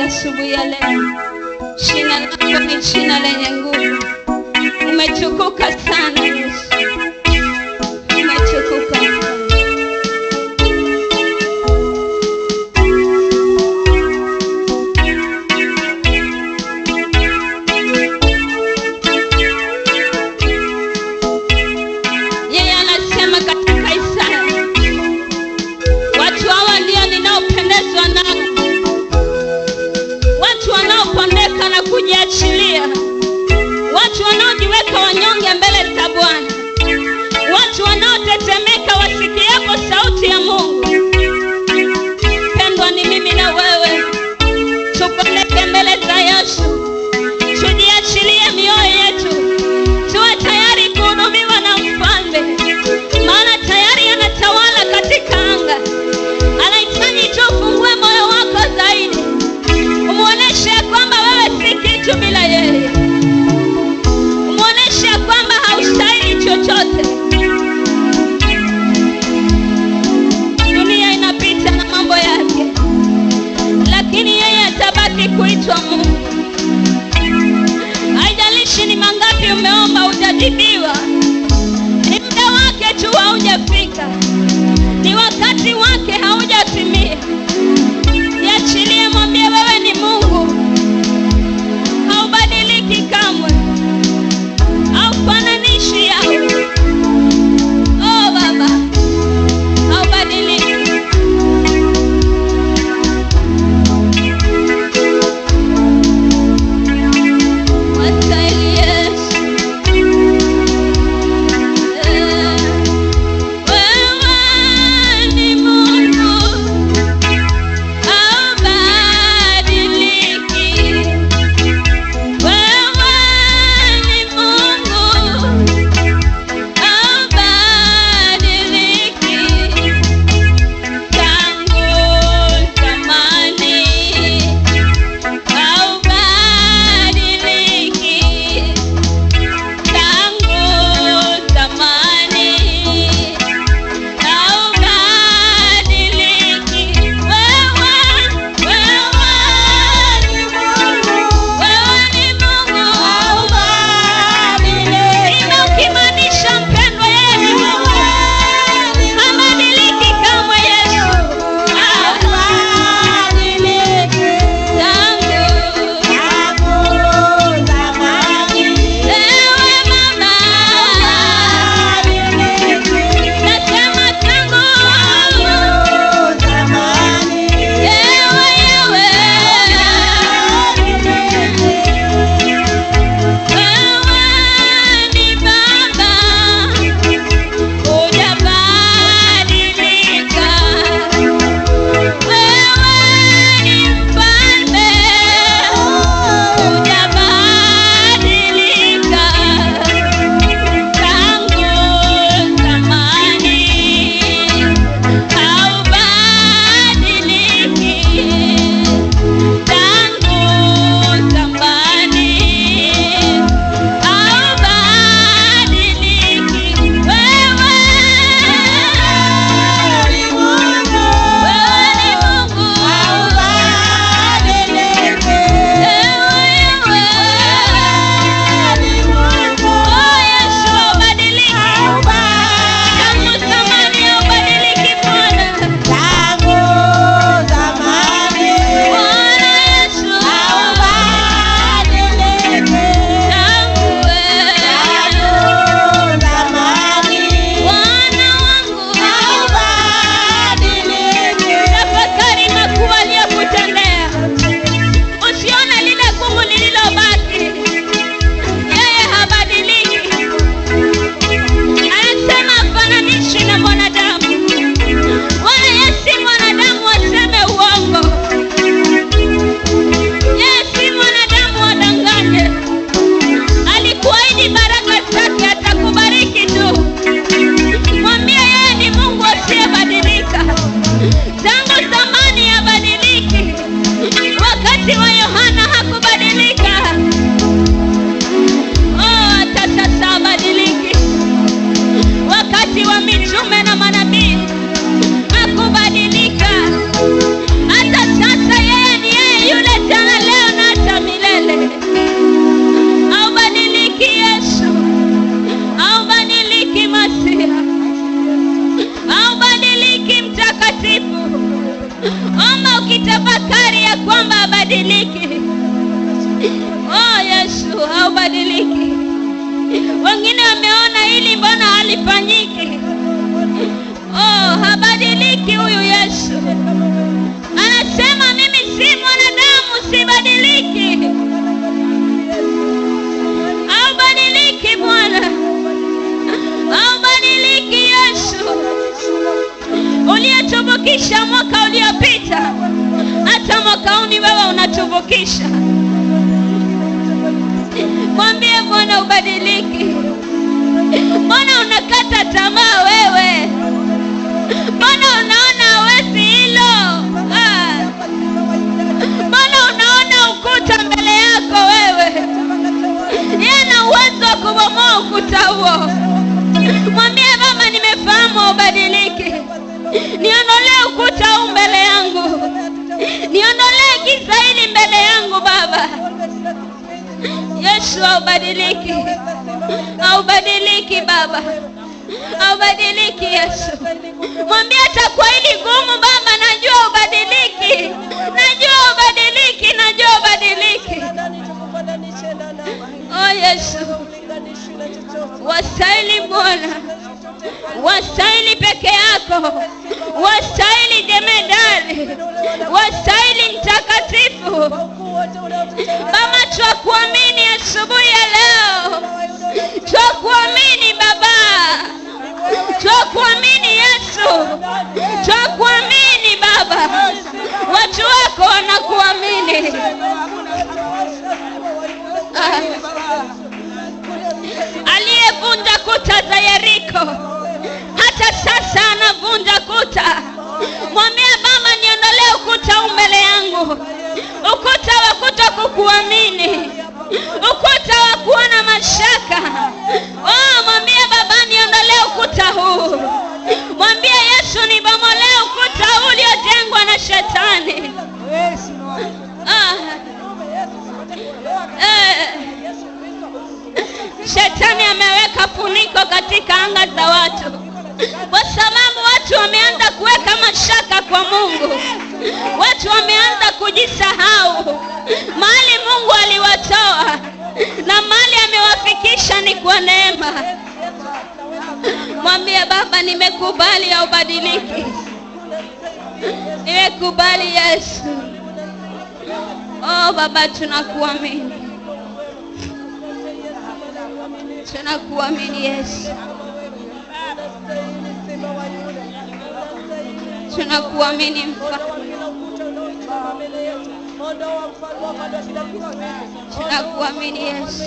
asubuhi ya leo. Jina lako ni jina lenye nguvu. Umetukuka sana Yesu, umetukuka sana. Yeye anasema katika Isaya, watu hawa ndio ninaopendezwa nao, watu wanaopondeka na kujiachilia, watu wanaojiweka wanyonge mbele za Bwana, watu wanaotetemeka wasikiapo sauti ya Mungu. Pendwa, ni mimi na wewe, tupondeke mbele za Yesu, tujiachilie mioyo yetu, tuwe tayari kuhudumiwa na Mfalme, maana tayari anatawala katika anga. Anahitaji tu ufungue moyo wako zaidi, umuoneshe kwamba wewe si kitu bila yeye, umuoneshe kwamba haustahili chochote. Dunia inapita na mambo yake, lakini yeye atabaki kuitwa Mungu. Haijalishi ni mangapi umeomba hujajibiwa, ni muda wake tu haujafika, ni wakati wake haujatimia. Niachilie, mwambie wewe ni Mungu, haubadiliki kamwe, haufananishi yao. Oh Baba, haubadiliki. Wastahili Yesu. Wewe ni Mungu, Wengine wameona hili mbona halifanyiki. Oh, habadiliki huyu Yesu. Anasema mimi si mwanadamu, sibadiliki. Haubadiliki Bwana, haubadiliki Yesu. Uliyetuvukisha mwaka uliopita, hata mwaka huu wewe unatuvukisha. Mwambie Bwana ubadiliki. Mbona unakata tamaa wewe? Mbona unaona hawezi hilo? Mbona unaona ukuta mbele yako wewe? Yeye ana uwezo wa kubomoa ukuta huo. Mwambie Baba, nimefahamu ubadiliki. Niondolee ukuta huu mbele yangu. Niondolee giza hili mbele yangu Baba. Yesu haubadiliki. Haubadiliki Baba. Haubadiliki Yesu. Mwambie hata kwa hili gumu Baba, najua ubadiliki. Najua ubadiliki, najua ubadiliki. Oh Yesu. Wastahili Bwana. Wastahili peke yako. Wastahili jemedari. Wastahili mtakatifu. Baba, twakuamini asubuhi ya leo. Twakuamini Baba. Twakuamini Yesu. Twakuamini Baba. Watu wako wanakuamini. Aliyevunja kuta za Yeriko, hata sasa anavunja kuta. Mwambie Baba, niondolee ukuta mbele yangu. Ukuta wa kutokukuamini. Ukuta wa kuwa na mashaka. Oh, mwambie Baba, niondolee ukuta huu. Mwambie Yesu, nibomolee ukuta huu uliojengwa na shetani. Shetani ameweka funiko katika anga za watu, kwa sababu watu wameanza kuweka mashaka kwa Mungu. Watu wameanza kujisahau mahali Mungu aliwatoa na mahali amewafikisha ni kwa neema. Mwambie Baba, nimekubali ya ubadiliki. Nimekubali Yesu. Oh Baba, tunakuamini. Tunakuamini Yesu. Tunakuamini Mfalme. Tunakuamini Yesu.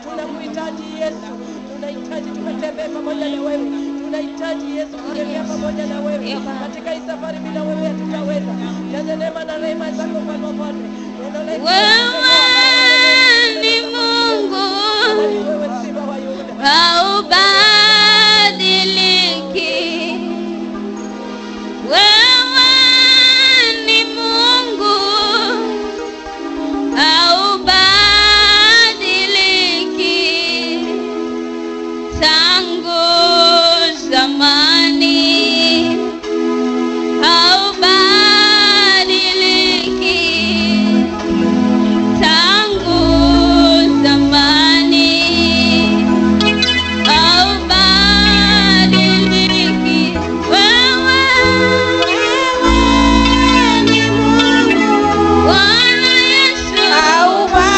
Tunakuhitaji Yesu. Tunahitaji tukatembee pamoja na wewe. Tunahitaji Yesu kutembea pamoja na wewe. Katika hii safari bila wewe hatutaweza. Jaza neema na rehema zako kwa wote. Wewe ni Mungu. Wewe Simba wa Yuda. Haubadiliki. Wewe ni Mungu. Haubadiliki. Tangu zamani. Haubadiliki. Tangu zamani. Haubadiliki. Wewe ni Mungu. Bwana Yesu. Haubadiliki.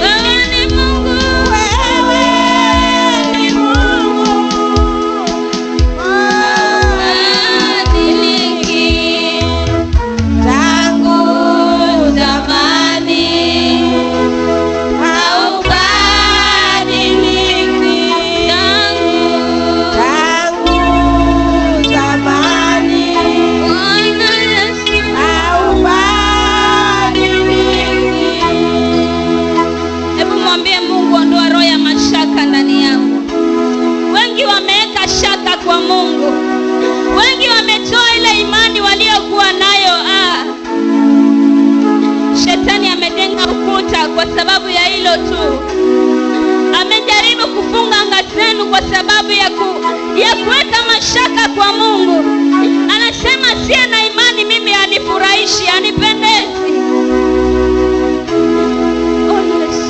Wewe ni Mungu. Wewe ni Mungu. Haubadiliki. Tangu zamani. Haubadiliki. Tangu zamani. Bwana Yesu. Haubadiliki. Hebu mwambie Mungu, ondoa roho ya mashaka ndani yangu. Wengi wameweka shaka kwa Mungu. Wengi wametoa ile imani waliokuwa nayo. Shetani amejenga ukuta kwa sababu ya hilo tu. Amejaribu kufunga anga zenu kwa sababu ya kuweka mashaka kwa Mungu. Anasema siye na imani mimi hanifurahishi, hanipendezi. Oh Yesu.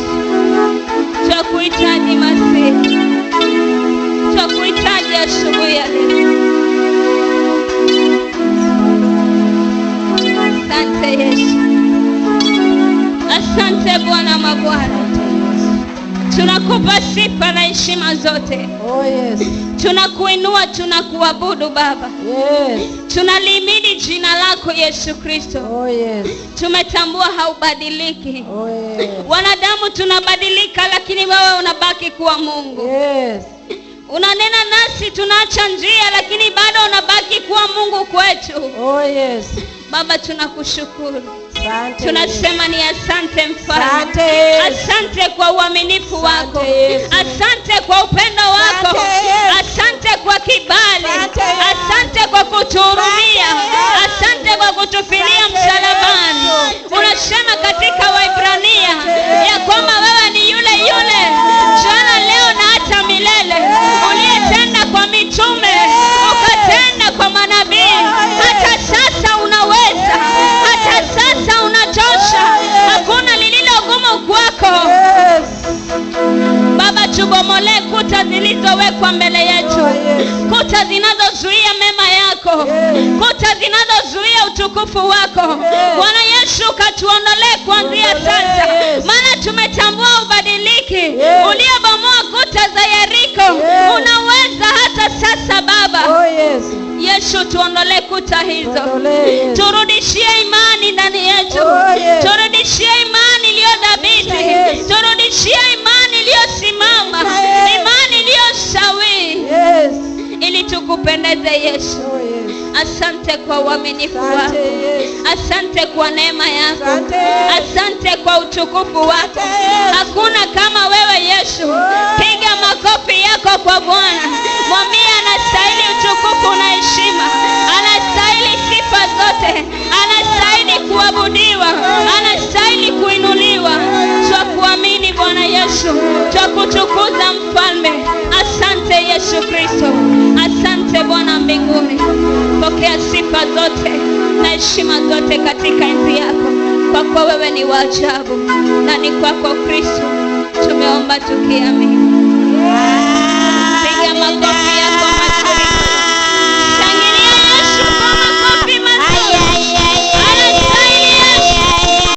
mabwana. Tunakupa sifa na heshima zote. Oh yes. Tunakuinua, tunakuabudu Baba. Yes. Tunalihimidi jina lako Yesu Kristo. Oh yes. Tumetambua haubadiliki. Oh yes. Wanadamu tunabadilika, lakini wewe unabaki kuwa Mungu. Yes. Unanena nasi tunaacha njia, lakini bado unabaki kuwa Mungu kwetu. Oh yes. Baba tunakushukuru. Asante. Tunasema ni asante Mfalme. Asante. Asante kwa uaminifu wako. Yesu. Asante kwa upendo wako. Asante kwa kibali. Asante kwa kutuhurumia. Asante kwa kutufilia msalabani. Unasema katika Waebrania ya kwamba wewe ni yule yule jana, leo na hata milele, uliyetenda kwa mitume, ukatenda kwa manabii. Hata sasa unaweza, hata sasa unatosha. Hakuna lililo gumu kwako. Baba, tubomolee kuta zilizowekwa mbele yetu, kuta zinazozuia mema yako, kuta zinazozuia utukufu wako. Bwana Yesu, katuondolee kuanzia sasa, maana tumetambua ubadiliki. Uliyebomoa kuta za Yeriko, unaweza hata sasa Baba. Yesu, tuondolee kuta hizo. Turudishie imani ndani yetu. Turudishie imani iliyo dhabiti. Turudishie imani iliyosimama, imani iliyo sawi, ili tukupendeze Yesu. Asante kwa uaminifu wako. Asante kwa neema yako. Asante kwa utukufu wako. Hakuna kama wewe Yesu. Piga makofi yako kwa Bwana. Mwambie anastahili utukufu na heshima. Anastahili sifa zote. Anastahili kuabudiwa. Anastahili kuinuliwa. Twakuamini Bwana Yesu. Twakutukuza Mfalme. Asante Yesu Kristo. Asante Bwana mbinguni. Pokea sifa zote na heshima zote katika enzi yako, kwa kuwa wewe ni wa ajabu, na ni kwako Kristo tumeomba tukiamini.